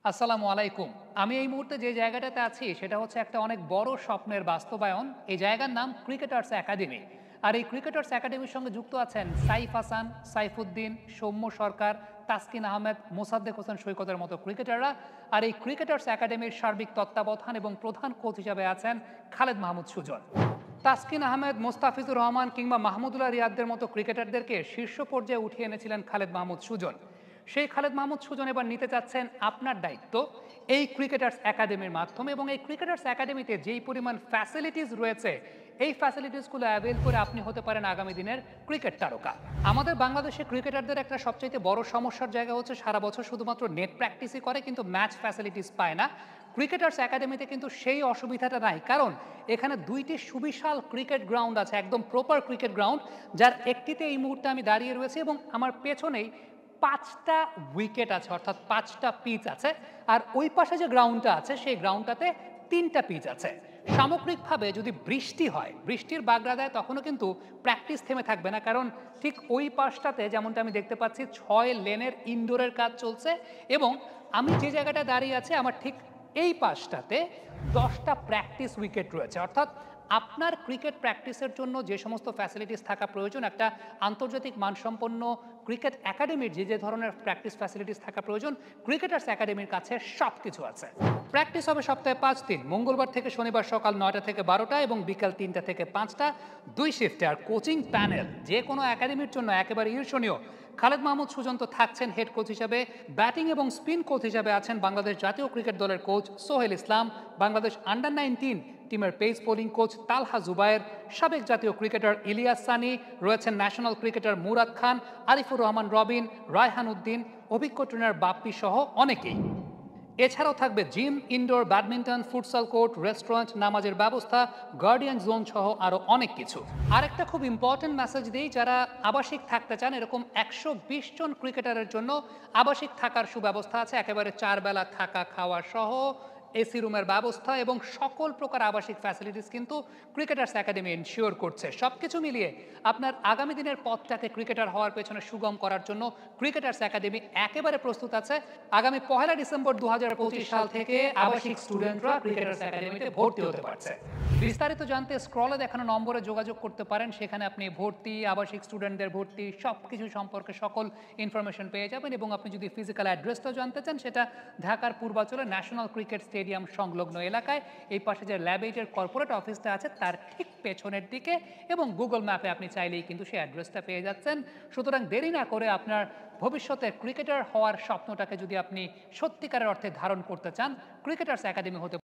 আসসালামু আলাইকুম। আমি এই মুহূর্তে যে জায়গাটাতে আছি সেটা হচ্ছে একটা অনেক বড় স্বপ্নের বাস্তবায়ন। এই জায়গার নাম ক্রিকেটার্স একাডেমি। আর এই ক্রিকেটার্স একাডেমির সঙ্গে যুক্ত আছেন সাইফ হাসান, সাইফুদ্দিন, সৌম্য সরকার, তাসকিন আহমেদ, মোসাদ্দেক হোসেন সৈকতের মতো ক্রিকেটাররা। আর এই ক্রিকেটার্স একাডেমির সার্বিক তত্ত্বাবধান এবং প্রধান কোচ হিসাবে আছেন খালেদ মাহমুদ সুজন। তাসকিন আহমেদ, মোস্তাফিজুর রহমান কিংবা মাহমুদুল্লাহ রিয়াদদের মতো ক্রিকেটারদেরকে শীর্ষ পর্যায়ে উঠিয়ে এনেছিলেন খালেদ মাহমুদ সুজন। সেই খালেদ মাহমুদ সুজন এবার নিতে চাচ্ছেন আপনার দায়িত্ব এই ক্রিকেটার্স একাডেমির মাধ্যমে, এবং এই ক্রিকেটার্স একাডেমিতে যেই পরিমাণ ফ্যাসিলিটিস রয়েছে এই ফ্যাসিলিটিসগুলো অ্যাভেল করে আপনি হতে পারেন আগামী দিনের ক্রিকেট তারকা। আমাদের বাংলাদেশের ক্রিকেটারদের একটা সবচাইতে বড় সমস্যার জায়গা হচ্ছে সারা বছর শুধুমাত্র নেট প্র্যাকটিসই করে কিন্তু ম্যাচ ফ্যাসিলিটিস পায় না। ক্রিকেটার্স একাডেমিতে কিন্তু সেই অসুবিধাটা নাই, কারণ এখানে দুইটি সুবিশাল ক্রিকেট গ্রাউন্ড আছে, একদম প্রপার ক্রিকেট গ্রাউন্ড, যার একটিতে এই মুহূর্তে আমি দাঁড়িয়ে রয়েছি এবং আমার পেছনেই ৫টা উইকেট আছে, অর্থাৎ ৫টা পিচ আছে। আর ওই পাশে যে গ্রাউন্ডটা আছে সেই গ্রাউন্ডটাতে ৩টা পিচ আছে। সামগ্রিকভাবে যদি বৃষ্টি হয়, বৃষ্টির বাগড়া দেয়, তখনও কিন্তু প্র্যাকটিস থেমে থাকবে না, কারণ ঠিক ওই পাশটাতে যেমনটা আমি দেখতে পাচ্ছি ৬ লেনের ইনডোরের কাজ চলছে, এবং আমি যে জায়গাটা দাঁড়িয়ে আছি আমার ঠিক এই পাশটাতে ১০টা প্র্যাকটিস উইকেট রয়েছে। অর্থাৎ আপনার ক্রিকেট প্র্যাকটিসের জন্য যে সমস্ত ফ্যাসিলিটিস থাকা প্রয়োজন, একটা আন্তর্জাতিক মানসম্পন্ন ক্রিকেট একাডেমির যে যে ধরনের প্র্যাকটিস ফ্যাসিলিটিস থাকা প্রয়োজন, ক্রিকেটার্স একাডেমির কাছে সব কিছু আছে। প্র্যাকটিস হবে সপ্তাহে ৫ দিন, মঙ্গলবার থেকে শনিবার সকাল ৯টা থেকে ১২টা এবং বিকাল ৩টা থেকে ৫টা, ২ শিফটে। আর কোচিং প্যানেল যে কোনো একাডেমির জন্য একেবারে ঈর্ষণীয়। খালেদ মাহমুদ সুজন তো থাকছেন হেড কোচ হিসাবে, ব্যাটিং এবং স্পিন কোচ হিসাবে আছেন বাংলাদেশ জাতীয় ক্রিকেট দলের কোচ সোহেল ইসলাম, বাংলাদেশ আন্ডার-19 টিমের পেস বোলিং কোচ তালহা জুবায়ের, সাবেক জাতীয় ক্রিকেটার ইলিয়াস সানি, রয়েছেন ন্যাশনাল ক্রিকেটার মুরাদ খান, আরিফুর রহমান রবিন, রায়হান উদ্দিন, অভিজ্ঞ ট্রেনার বাপ্পি সহ অনেকেই। এছাড়াও থাকবে gym, indoor badminton, futsal court, restaurant, নামাজের ব্যবস্থা, গার্ডিয়ান জোন সহ আরও অনেক কিছু। আর একটা খুব ইম্পর্টেন্ট মেসেজ দিই, যারা আবাসিক থাকতে চান, এরকম ১২০ জন ক্রিকেটারের জন্য আবাসিক থাকার সুব্যবস্থা আছে, একেবারে ৪ বেলা থাকা খাওয়া সহ, এসি রুমের ব্যবস্থা এবং সকল প্রকার আবাসিক ফ্যাসিলিটিস কিন্তু ক্রিকেটার্স একাডেমি এনশিওর করছে। সব কিছু মিলিয়ে আপনার আগামী দিনের পথটাকে ক্রিকেটার হওয়ার পেছনে সুগম করার জন্য ক্রিকেটার্স একাডেমি একেবারে প্রস্তুত আছে। আগামী ১লা ডিসেম্বর ২০২৫ সাল থেকে আবাসিক স্টুডেন্টরা ক্রিকেটার্স একাডেমিতে ভর্তি হতে পারছে। বিস্তারিত জানতে স্ক্রলে দেখানো নম্বরে যোগাযোগ করতে পারেন, সেখানে আপনি ভর্তি, আবাসিক স্টুডেন্টদের ভর্তি সব কিছু সম্পর্কে সকল ইনফরমেশন পেয়ে যাবেন। এবং আপনি যদি ফিজিক্যাল অ্যাড্রেসটা জানতে চান, সেটা ঢাকার পূর্বাঞ্চলে ন্যাশনাল ক্রিকেট স্টেডিয়াম সংলগ্ন এলাকায়, এই পাশে যে ল্যাবেজের কর্পোরেট অফিসটা আছে তার ঠিক পেছনের দিকে, এবং গুগল ম্যাপে আপনি চাইলেই কিন্তু সেই অ্যাড্রেসটা পেয়ে যাচ্ছেন। সুতরাং দেরি না করে আপনার ভবিষ্যতে ক্রিকেটার হওয়ার স্বপ্নটাকে যদি আপনি সত্যিকারের অর্থে ধারণ করতে চান, ক্রিকেটার্স একাডেমি হতে